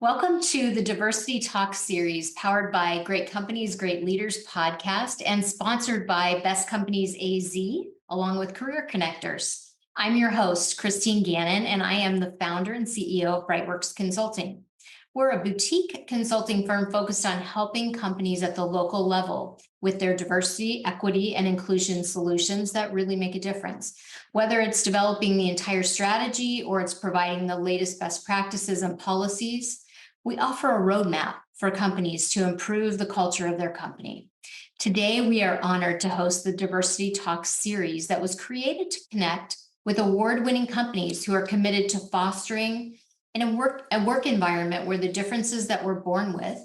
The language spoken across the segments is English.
Welcome to the Diversity Talk series powered by Great Companies, Great Leaders podcast and sponsored by Best Companies AZ, along with Career Connectors. I'm your host, Christine Gannon, and I am the founder and CEO of Brightworks Consulting. We're a boutique consulting firm focused on helping companies at the local level with their diversity, equity, and inclusion solutions that really make a difference. Whether it's developing the entire strategy or it's providing the latest best practices and policies, we offer a roadmap for companies to improve the culture of their company. Today, we are honored to host the Diversity Talk series that was created to connect with award-winning companies who are committed to fostering a work environment where the differences that we're born with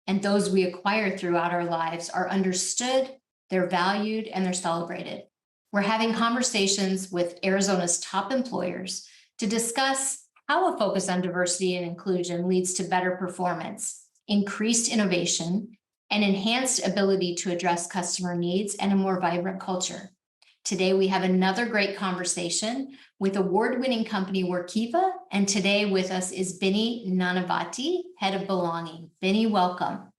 and those we acquire throughout our lives are understood, they're valued, and they're celebrated. We're having conversations with Arizona's top employers to discuss how a focus on diversity and inclusion leads to better performance, increased innovation, and enhanced ability to address customer needs and a more vibrant culture. Today, we have another great conversation with award-winning company Workiva, and today with us is Binny Nanavati, Head of Belonging. Binny, welcome.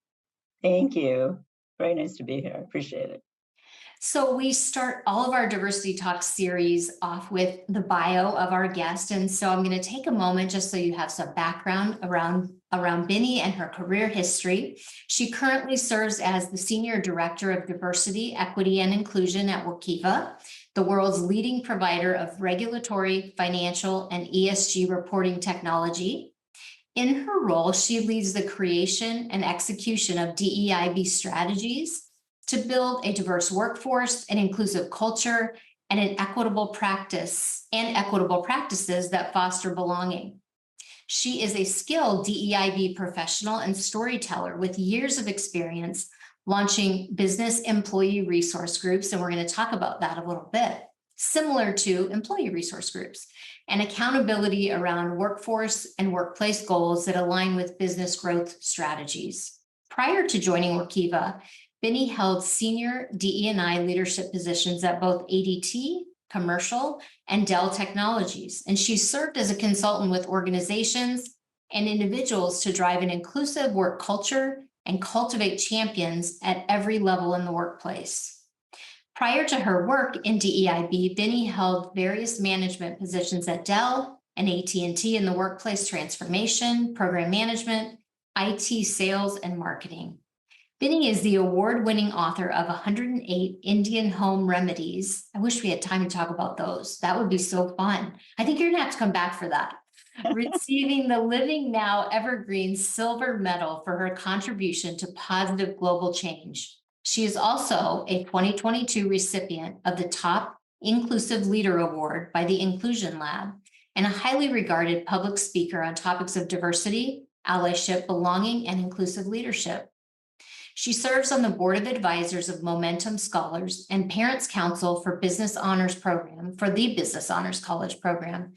Thank you. Very nice to be here. Appreciate it. So we start all of our Diversity Talk series off with the bio of our guest. And so I'm going to take a moment just so you have some background around Binny and her career history. She currently serves as the Senior Director of Diversity, Equity, and Inclusion at Workiva, the world's leading provider of regulatory, financial, and ESG reporting technology. In her role, she leads the creation and execution of DEIB strategies to build a diverse workforce, an inclusive culture, and equitable practices that foster belonging. She is a skilled DEIB professional and storyteller with years of experience launching business employee resource groups, and we're going to talk about that a little bit, similar to employee resource groups, and accountability around workforce and workplace goals that align with business growth strategies. Prior to joining Workiva, Binny held senior DE&I leadership positions at both AT&T, Commercial, and Dell Technologies, and she served as a consultant with organizations and individuals to drive an inclusive work culture and cultivate champions at every level in the workplace. Prior to her work in DEIB, Binny held various management positions at Dell and AT&T in the workplace transformation, program management, IT sales, and marketing. Binny is the award-winning author of 108 Indian Home Remedies. I wish we had time to talk about those. That would be so fun. I think you're gonna have to come back for that. Receiving the Living Now Evergreen Silver Medal for her contribution to positive global change. She is also a 2022 recipient of the Top Inclusive Leader Award by the Inclusion Lab and a highly regarded public speaker on topics of diversity, allyship, belonging, and inclusive leadership. She serves on the board of advisors of Momentum Scholars and Parents Council for Business Honors Program for the Business Honors College Program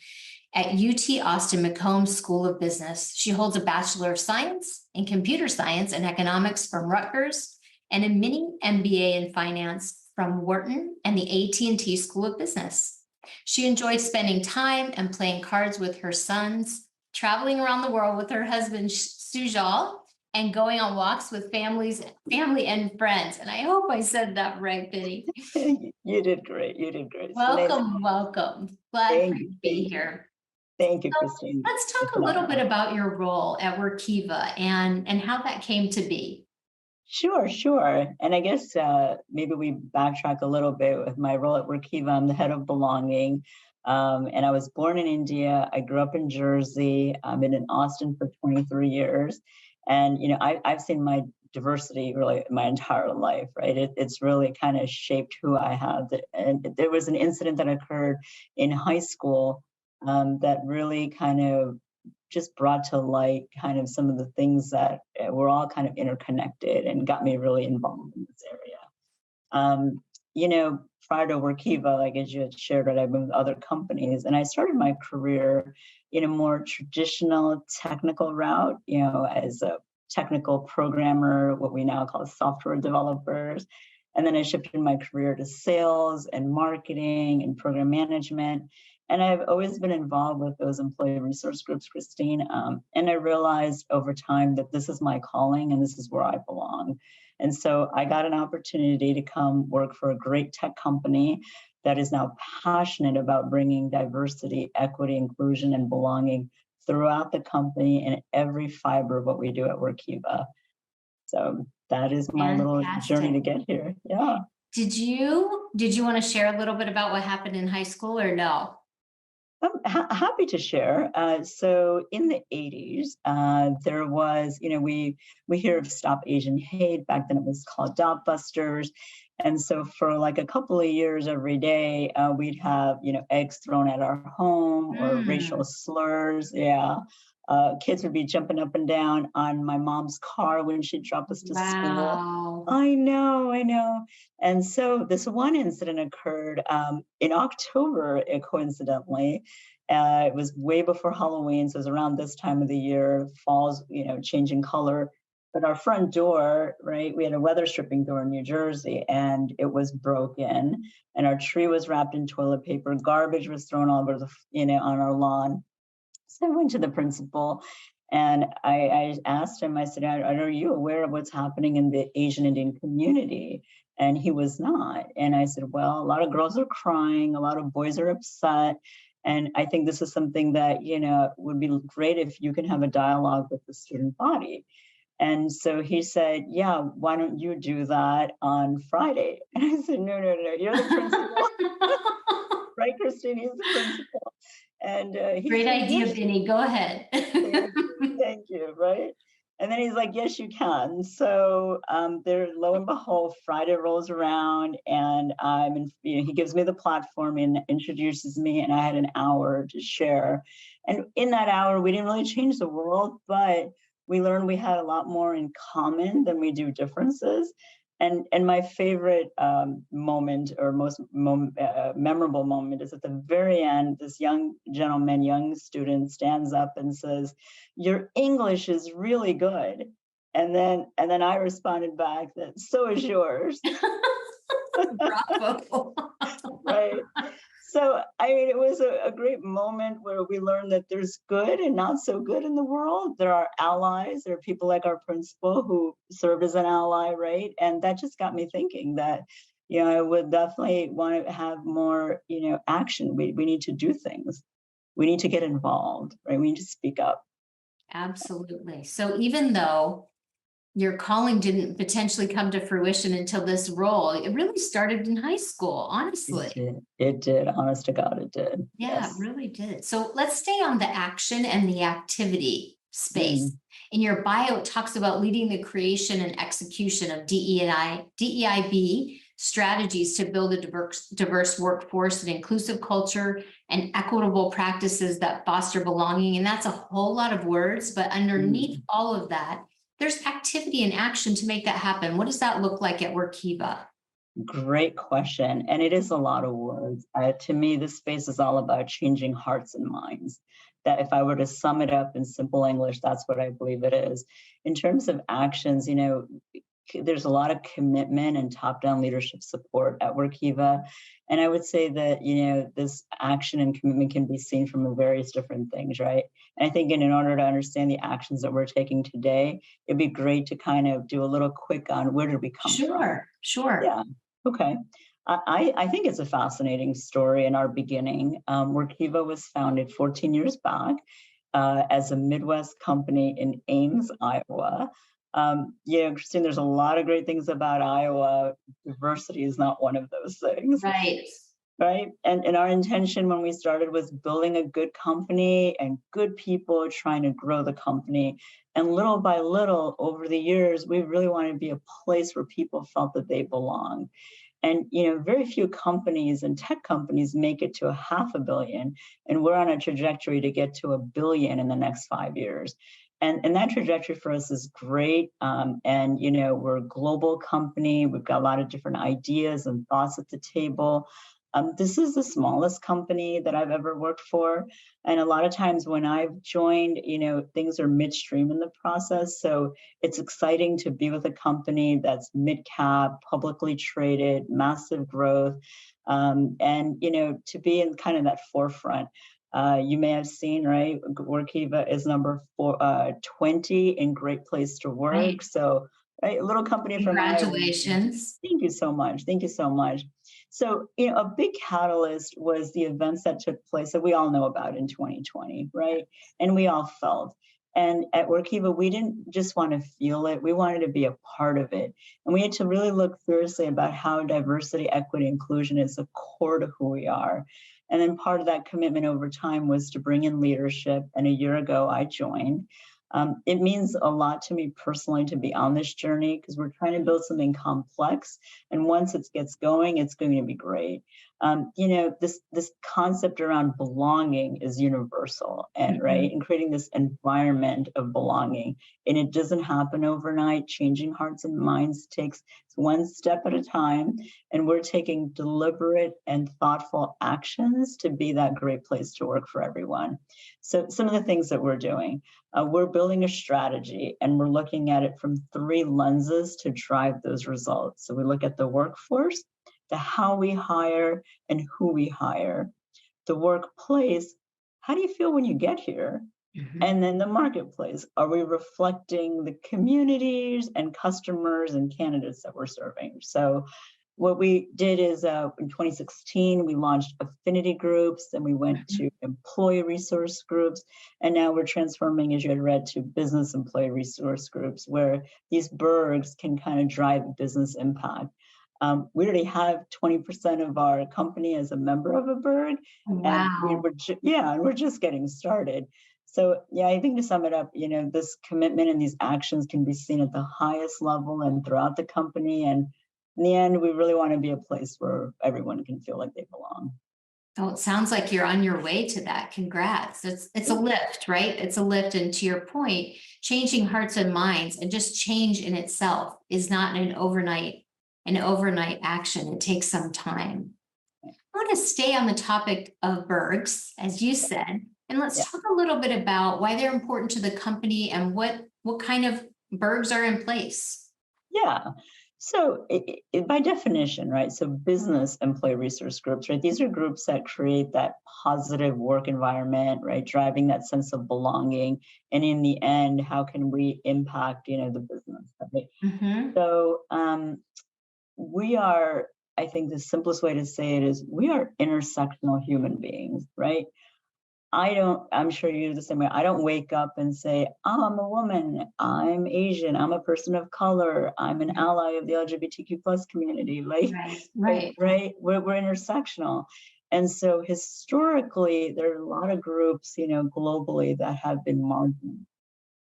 at UT Austin McCombs School of Business. She holds a Bachelor of Science in Computer Science and Economics from Rutgers and a mini MBA in Finance from Wharton and the AT&T School of Business. She enjoys spending time and playing cards with her sons, traveling around the world with her husband, Sujal, and going on walks with family and friends. And I hope I said that right, Binny. You did great. You did great. Welcome, welcome. Glad to be here. Thank you, Christine. Let's talk a little bit about your role at Workiva and how that came to be. Sure. And I guess maybe we backtrack a little bit with my role at Workiva. I'm the head of belonging. And I was born in India. I grew up in Jersey. I've been in Austin for 23 years. And, I've seen my diversity really my entire life, right? It's really kind of shaped who I have. And there was an incident that occurred in high school that really kind of just brought to light kind of some of the things that were all kind of interconnected and got me really involved in this area. Prior to Workiva, like as you had shared, right, I've been with other companies, and I started my career in a more traditional technical route, as a technical programmer, what we now call software developers. And then I shifted my career to sales and marketing and program management. And I've always been involved with those employee resource groups, Christine. And I realized over time that this is my calling and this is where I belong. And so I got an opportunity to come work for a great tech company that is now passionate about bringing diversity, equity, inclusion, and belonging throughout the company and every fiber of what we do at Workiva. So that is my little journey to Fantastic. get here. Yeah. Did you want to share a little bit about what happened in high school or no? I'm happy to share. So in the 80s, there was, we hear of Stop Asian Hate. Back then it was called Dot Busters. And so for like a couple of years every day, we'd have, eggs thrown at our home or racial slurs. Yeah. Kids would be jumping up and down on my mom's car when she'd drop us to school. Wow. I know, I know. And so this one incident occurred in October, coincidentally. It was way before Halloween, so it was around this time of the year, fall's, changing color. But our front door, right, we had a weather stripping door in New Jersey, and it was broken. And our tree was wrapped in toilet paper. Garbage was thrown all over on our lawn. So I went to the principal and I asked him, I said, are you aware of what's happening in the Asian Indian community? And he was not. And I said, well, a lot of girls are crying, a lot of boys are upset. And I think this is something that, would be great if you can have a dialogue with the student body. And so he said, yeah, why don't you do that on Friday? And I said, no, you're the principal. Right, Christine, he's the principal. And he Great said, idea, yes, Binny. Go ahead. thank you, right? And then he's like, yes, you can. So there, lo and behold, Friday rolls around and he gives me the platform and introduces me, and I had an hour to share. And in that hour, we didn't really change the world, but we learned we had a lot more in common than we do differences. And my favorite moment, or most memorable moment, is at the very end. This young student stands up and says, "Your English is really good." And then I responded back that so is yours. Bravo. Right. So, I mean, it was a great moment where we learned that there's good and not so good in the world. There are allies. There are people like our principal who served as an ally, right? And that just got me thinking that, I would definitely want to have more, action. We need to do things. We need to get involved, right? We need to speak up. Absolutely. So even though your calling didn't potentially come to fruition until this role, it really started in high school, honestly. It did. Honest to God, it did. Yeah, it Yes. really did. So let's stay on the action and the activity space. Mm. In your bio, it talks about leading the creation and execution of DEIB strategies to build a diverse workforce, an inclusive culture, and equitable practices that foster belonging. And that's a whole lot of words, but underneath all of that, there's activity and action to make that happen. What does that look like at Workiva? Great question. And it is a lot of words. To me, this space is all about changing hearts and minds. That if I were to sum it up in simple English, that's what I believe it is. In terms of actions, there's a lot of commitment and top-down leadership support at Workiva. And I would say that, this action and commitment can be seen from various different things, right? And I think in order to understand the actions that we're taking today, it'd be great to kind of do a little quick on where did we come from? Sure. Yeah, okay. I think it's a fascinating story in our beginning. Workiva was founded 14 years back as a Midwest company in Ames, Iowa. Christine, there's a lot of great things about Iowa. Diversity is not one of those things. Right. Right. And our intention when we started was building a good company and good people trying to grow the company. And little by little over the years, we really wanted to be a place where people felt that they belong. And, very few companies and tech companies make it to a $500 million. And we're on a trajectory to get to $1 billion in the next 5 years. And that trajectory for us is great. We're a global company. We've got a lot of different ideas and thoughts at the table. This is the smallest company that I've ever worked for. And a lot of times when I've joined, things are midstream in the process. So it's exciting to be with a company that's mid-cap, publicly traded, massive growth. And, to be in kind of that forefront. You may have seen, right? Workiva is number 20 in Great Place to Work. Right. So, right, a little company from Iowa. Congratulations. Thank you so much. Thank you so much. So, a big catalyst was the events that took place that we all know about in 2020, right? And we all felt. And at Workiva, we didn't just want to feel it, we wanted to be a part of it. And we had to really look seriously about how diversity, equity, inclusion is a core to who we are. And then part of that commitment over time was to bring in leadership. And a year ago, I joined. It means a lot to me personally to be on this journey because we're trying to build something complex. And once it gets going, it's going to be great. This concept around belonging is universal, and right, and creating this environment of belonging. And it doesn't happen overnight. Changing hearts and minds takes one step at a time. And we're taking deliberate and thoughtful actions to be that great place to work for everyone. So some of the things that we're doing. We're building a strategy and we're looking at it from 3 lenses to drive those results. So we look at the workforce, the how we hire and who we hire, the workplace, how do you feel when you get here? And then the marketplace, are we reflecting the communities and customers and candidates that we're serving? So what we did is in 2016, we launched affinity groups, then we went to employee resource groups, and now we're transforming, as you had read, to business employee resource groups, where these burgs can kind of drive business impact. We already have 20% of our company as a member of a burg, and we're just getting started. So yeah, I think to sum it up, this commitment and these actions can be seen at the highest level and throughout the company. And in the end, we really want to be a place where everyone can feel like they belong. Oh, it sounds like you're on your way to that. Congrats. It's a lift, right? It's a lift. And to your point, changing hearts and minds and just change in itself is not an overnight action. It takes some time. I want to stay on the topic of burgs, as you said, and let's talk a little bit about why they're important to the company and what kind of burgs are in place. Yeah. So by definition, right, so business employee resource groups, right, these are groups that create that positive work environment, right, driving that sense of belonging. And in the end, how can we impact, the business, right? So we are, I think the simplest way to say it is we are intersectional human beings, right? I'm sure you're the same way. I don't wake up and say, I'm a woman, I'm Asian, I'm a person of color, I'm an ally of the LGBTQ plus community. Right. We're intersectional. And so historically, there are a lot of groups, globally that have been marginalized.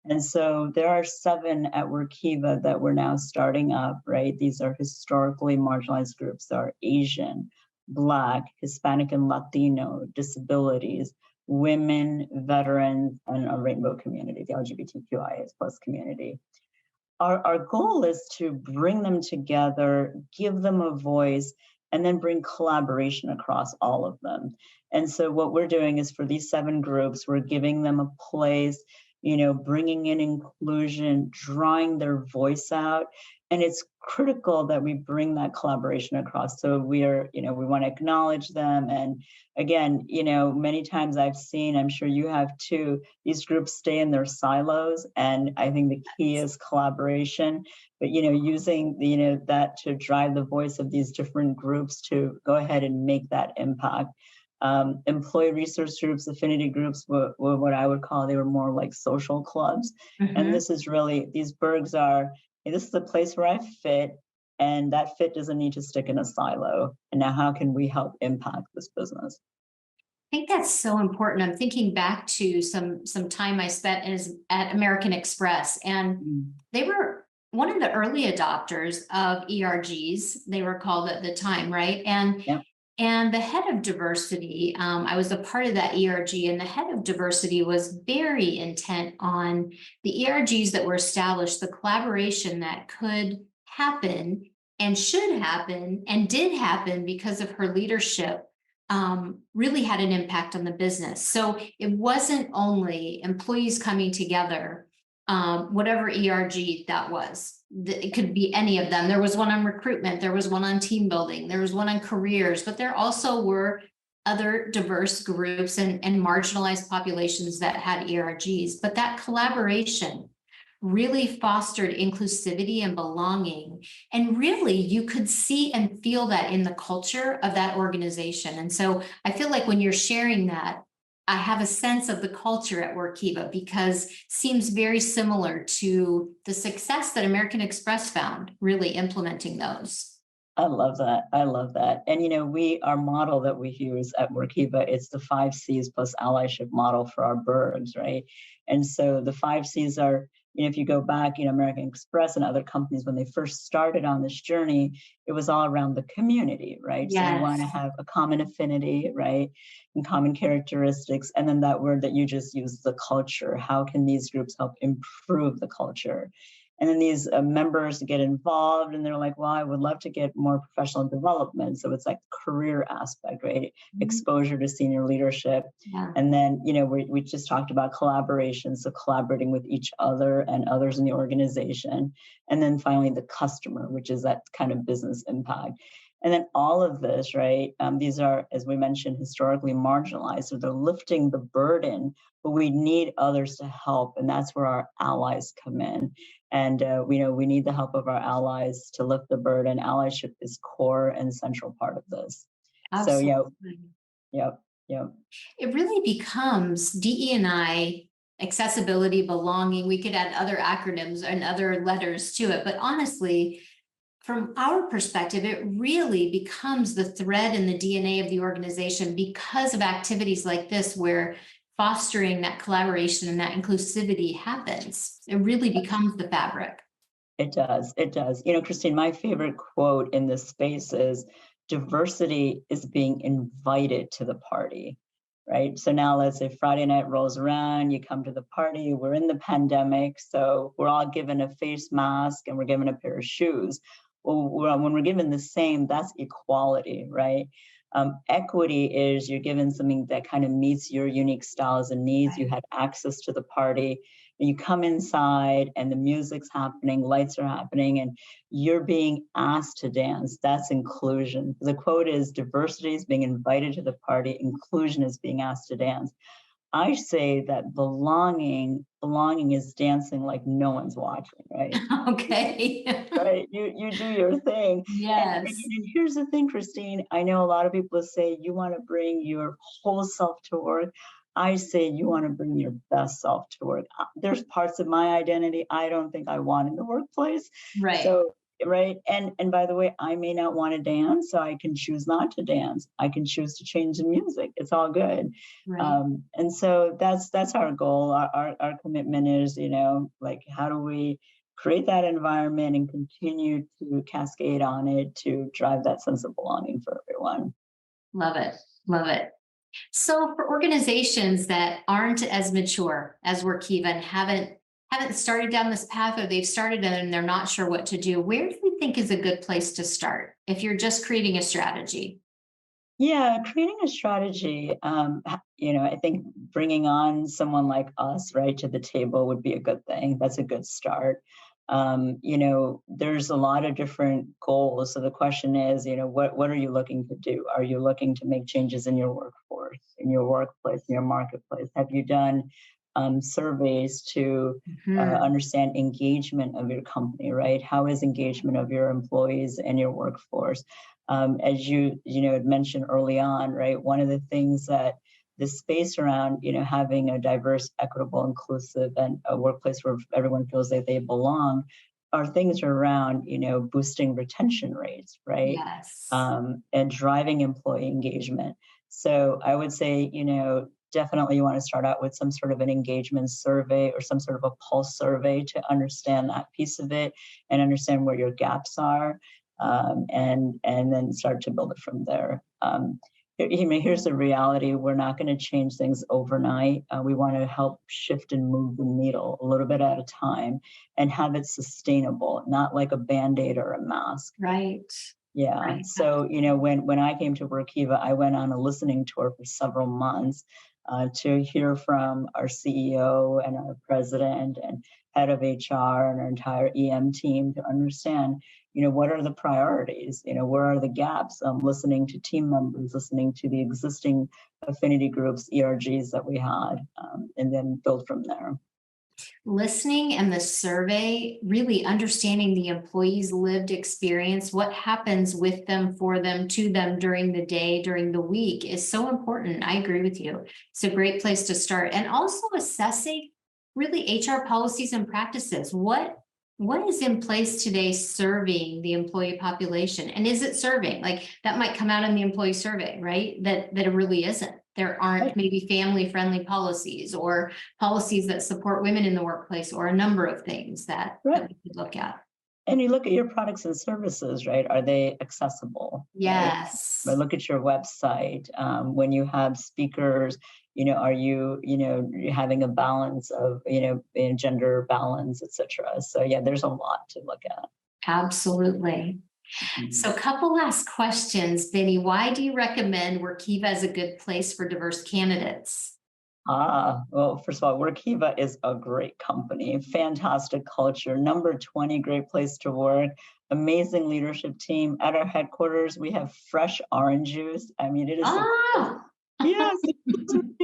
And so there are 7 at Workiva that we're now starting up, right? These are historically marginalized groups that are Asian, Black, Hispanic and Latino, disabilities, women, veterans, and a rainbow community, the LGBTQIA plus community. Our goal is to bring them together, give them a voice, and then bring collaboration across all of them. And so what we're doing is for these 7 groups, we're giving them a place, bringing in inclusion, drawing their voice out. And it's critical that we bring that collaboration across. So we want to acknowledge them. And again, many times I've seen, I'm sure you have too, these groups stay in their silos. And I think the key is collaboration, but, using, that to drive the voice of these different groups to go ahead and make that impact. Employee resource groups, affinity groups were what I would call, they were more like social clubs. And this is really, these burgs are, this is the place where I fit, and that fit doesn't need to stick in a silo. And now how can we help impact this business? I think that's so important. I'm thinking back to some time I spent at American Express, and they were one of the early adopters of ERGs, they were called at the time, right? And the head of diversity, I was a part of that ERG, and the head of diversity was very intent on the ERGs that were established, the collaboration that could happen and should happen and did happen because of her leadership, really had an impact on the business. So it wasn't only employees coming together whatever ERG that was. It could be any of them. There was one on recruitment, there was one on team building, there was one on careers, but there also were other diverse groups and marginalized populations that had ERGs. But that collaboration really fostered inclusivity and belonging. And really, you could see and feel that in the culture of that organization. And so I feel like when you're sharing that, I have a sense of the culture at Workiva, because it seems very similar to the success that American Express found, really implementing those. I love that. I love that. And, our model that we use at Workiva, it's the 5 Cs plus allyship model for our burgs, right? And so the 5 Cs are, if you go back, American Express and other companies, when they first started on this journey, it was all around the community, right? So you want to Yes. have a common affinity, right? And common characteristics. And then that word that you just used, the culture. How can these groups help improve the culture? And then these members get involved and they're like, well, I would love to get more professional development. So it's like career aspect, right? Exposure to senior leadership. Yeah. And then, we just talked about collaboration. So collaborating with each other and others in the organization. And then finally, the customer, which is that kind of business impact. And then all of this, right? These are, as we mentioned, historically marginalized. So they're lifting the burden, but we need others to help. And that's where our allies come in. And we need the help of our allies to lift the burden. Allyship is core and central part of this. Absolutely. So, yep. It really becomes DE&I, accessibility, belonging. We could add other acronyms and other letters to it, but honestly, from our perspective, it really becomes the thread in the DNA of the organization because of activities like this, where fostering that collaboration and that inclusivity happens. It really becomes the fabric. It does. It does. Christine, my favorite quote in this space is, diversity is being invited to the party, right? So now let's say Friday night rolls around, you come to the party, we're in the pandemic, so we're all given a face mask and we're given a pair of shoes. Well, when we're given the same, that's equality, right? Equity is you're given something that kind of meets your unique styles and needs. Right. You had access to the party, and you come inside and the music's happening, lights are happening, and you're being asked to dance. That's inclusion. The quote is, diversity is being invited to the party, inclusion is being asked to dance. I say that belonging is dancing like no one's watching, right? Okay. Right, you do your thing. Yes. And here's the thing, Christine. I know a lot of people say you want to bring your whole self to work. I say you want to bring your best self to work. There's parts of my identity I don't think I want in the workplace. Right. So, right. And by the way, I may not want to dance, so I can choose not to dance. I can choose to change the music. It's all good. Right. And so that's our goal. Our commitment is, like, how do we create that environment and continue to cascade on it to drive that sense of belonging for everyone. Love it. Love it. So for organizations that aren't as mature as Workiva and haven't started down this path, or they've started and they're not sure what to do, where do you think is a good place to start if you're just creating a strategy? Yeah, creating a strategy, I think bringing on someone like us, right, to the table would be a good thing. That's a good start. There's a lot of different goals. So the question is, what are you looking to do? Are you looking to make changes in your workforce, in your workplace, in your marketplace? Have you done surveys to understand engagement of your company, right? How is engagement of your employees and your workforce? As you had mentioned early on, right? One of the things that the space around, having a diverse, equitable, inclusive, and a workplace where everyone feels that they belong, are things around, boosting retention rates, right? Yes. And driving employee engagement. So I would say, definitely you want to start out with some sort of an engagement survey or some sort of a pulse survey to understand that piece of it and understand where your gaps are, and then start to build it from there. Here's the reality. We're not going to change things overnight. We want to help shift and move the needle a little bit at a time and have it sustainable, not like a Band-Aid or a mask. Right. Yeah. Right. So, when I came to Workiva, I went on a listening tour for several months to hear from our CEO and our president and head of HR and our entire EM team to understand, what are the priorities? Where are the gaps? Listening to team members, listening to the existing affinity groups, ERGs that we had, and then build from there. Listening and the survey, really understanding the employee's lived experience, what happens with them, for them, to them during the day, during the week is so important. I agree with you. It's a great place to start. And also assessing really HR policies and practices. What is in place today serving the employee population? And is it serving? Like that might come out in the employee survey, right? That it really isn't. There aren't maybe family-friendly policies or policies that support women in the workplace, or a number of things that we could look at. And you look at your products and services, right? Are they accessible? Yes. Right? Look at your website. When you have speakers, are you, having a balance of, gender balance, et cetera. So yeah, there's a lot to look at. Absolutely. So a couple last questions, Binny. Why do you recommend Workiva as a good place for diverse candidates? Well, first of all, Workiva is a great company, fantastic culture, number 20 great place to work, amazing leadership team. At our headquarters, we have fresh orange juice. I mean, it is yes.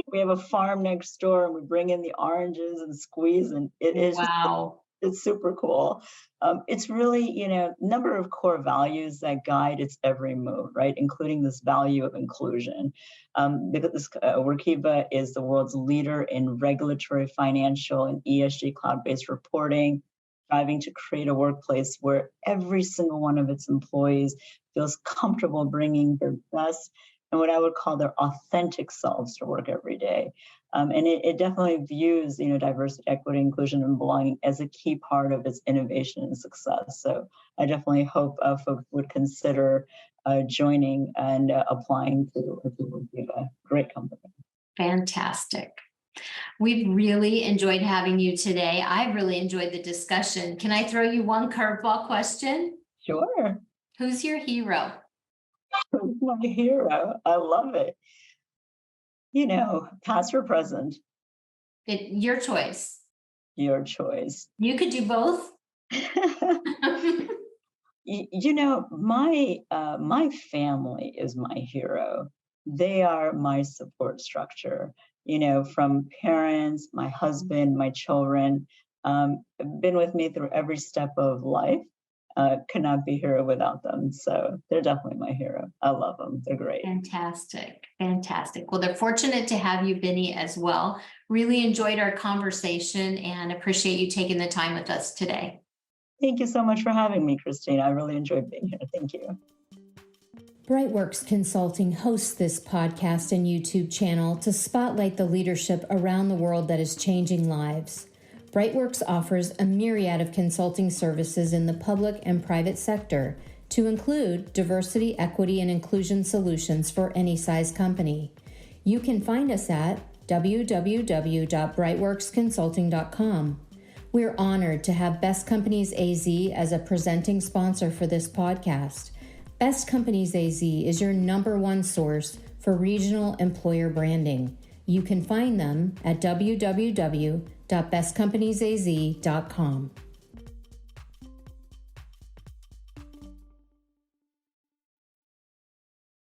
We have a farm next door, and we bring in the oranges and squeeze, and it is it's super cool. It's really, number of core values that guide its every move, right? Including this value of inclusion. Because Workiva is the world's leader in regulatory, financial, and ESG cloud-based reporting, striving to create a workplace where every single one of its employees feels comfortable bringing their best and what I would call their authentic selves to work every day. And it definitely views, diversity, equity, inclusion, and belonging as a key part of its innovation and success. So I definitely hope folks would consider joining and applying to Workiva. Great company. Fantastic. We've really enjoyed having you today. I've really enjoyed the discussion. Can I throw you one curveball question? Sure. Who's your hero? Who's my hero? I love it. Past or present? Your choice. Your choice. You could do both. My family is my hero. They are my support structure. From parents, my husband, my children, been with me through every step of life. Could not be here without them. So they're definitely my hero. I love them. They're great. Fantastic. Fantastic. Well, they're fortunate to have you, Binny, as well. Really enjoyed our conversation and appreciate you taking the time with us today. Thank you so much for having me, Christine. I really enjoyed being here. Thank you. Brightworks Consulting hosts this podcast and YouTube channel to spotlight the leadership around the world that is changing lives. Brightworks offers a myriad of consulting services in the public and private sector, to include diversity, equity, and inclusion solutions for any size company. You can find us at www.brightworksconsulting.com. We're honored to have Best Companies AZ as a presenting sponsor for this podcast. Best Companies AZ is your #1 source for regional employer branding. You can find them at www.bestcompaniesaz.com.